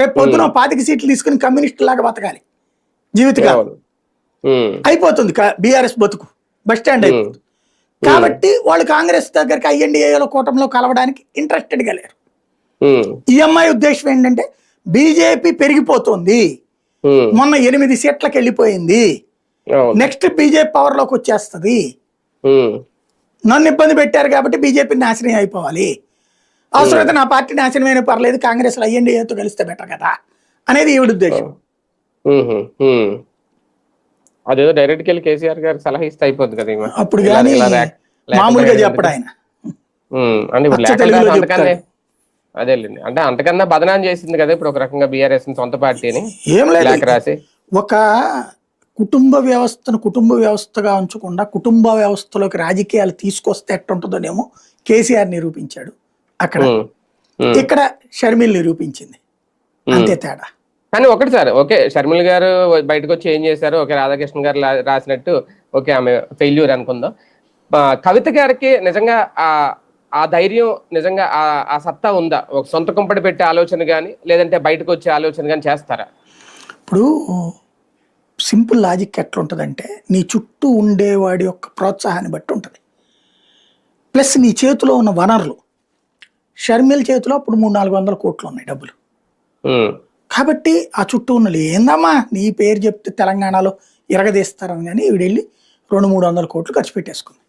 రేపు పొద్దున 25 సీట్లు తీసుకుని కమ్యూనిస్టు లాగా బతకాలి జీవితకాలం. అయిపోతుంది బీఆర్ఎస్ బతుకు, బస్ స్టాండ్ అయిపోతుంది. కాబట్టి వాళ్ళు కాంగ్రెస్ దగ్గరికి ఐఎన్డీఏలో కూటమిలో కలవడానికి ఇంట్రెస్టెడ్గా లేరు. ఈఎంఐ ఉద్దేశం ఏంటంటే బీజేపీ పెరిగిపోతుంది, మొన్న 8 సీట్లకు వెళ్ళిపోయింది, నెక్స్ట్ బీజేపీ పవర్ లోకి వచ్చేస్తుంది, నన్ను ఇబ్బంది పెట్టారు కాబట్టి బీజేపీ నాశనం అయిపోవాలి, అవసరమైతే నా పార్టీ నాశనం అయినా పర్లేదు, కాంగ్రెస్ లో ఐఎన్డీఏతో కలిస్తే బెటర్ కదా అనేది ఈవిడ ఉద్దేశం. అదేదో డైరెక్ట్ కెళ్ళి కేసీఆర్ గారికి సలహా ఇస్తే అయిపోద్ది కదా అప్పుడు. కానీ మామూలుగా చెప్పడు ఆయన, అదేలేండి. అంటే అంతకన్నా బదనాం చేసింది కదా ఇప్పుడు ఒక రకంగా బీఆర్ఎస్ సొంత పార్టీని. ఏం లేదు, రాసి ఒక కుటుంబ వ్యవస్థగా ఉంచకుండా కుటుంబ వ్యవస్థలోకి రాజకీయాలు తీసుకొస్తే ఎట్టుంటుందోనేమో కేసీఆర్ నిరూపించాడు అక్కడ, ఇక్కడ షర్మిల్ నిరూపించింది, అంతే తేడా. కానీ ఒకటి సార్, ఓకే షర్మిల్ గారు బయటకు వచ్చి ఏం చేశారు, ఓకే రాధాకృష్ణ గారు రాసినట్టు ఓకే ఆమె ఫెయిల్యూర్ అనుకుందాం. కవిత గారికి నిజంగా ఆ ధైర్యం, నిజంగా ఆ సత్తా ఉందా? ఒక సొంత కుంపడి పెట్టే ఆలోచన కానీ లేదంటే బయటకు వచ్చే ఆలోచన కానీ చేస్తారా? ఇప్పుడు సింపుల్ లాజిక్ ఎట్లా ఉంటుందంటే నీ చుట్టూ ఉండేవాడి యొక్క ప్రోత్సాహాన్ని బట్టి ఉంటుంది, ప్లస్ నీ చేతిలో ఉన్న వనరులు. షర్మిల్ చేతిలో అప్పుడు 300-400 కోట్లు ఉన్నాయి డబ్బులు, కాబట్టి ఆ చుట్టూ ఉన్నది ఏందమ్మా నీ పేరు చెప్తే తెలంగాణలో ఇరగదీస్తారని కానీ ఈవిడెళ్ళి 200-300 కోట్లు ఖర్చు పెట్టేసుకుంది.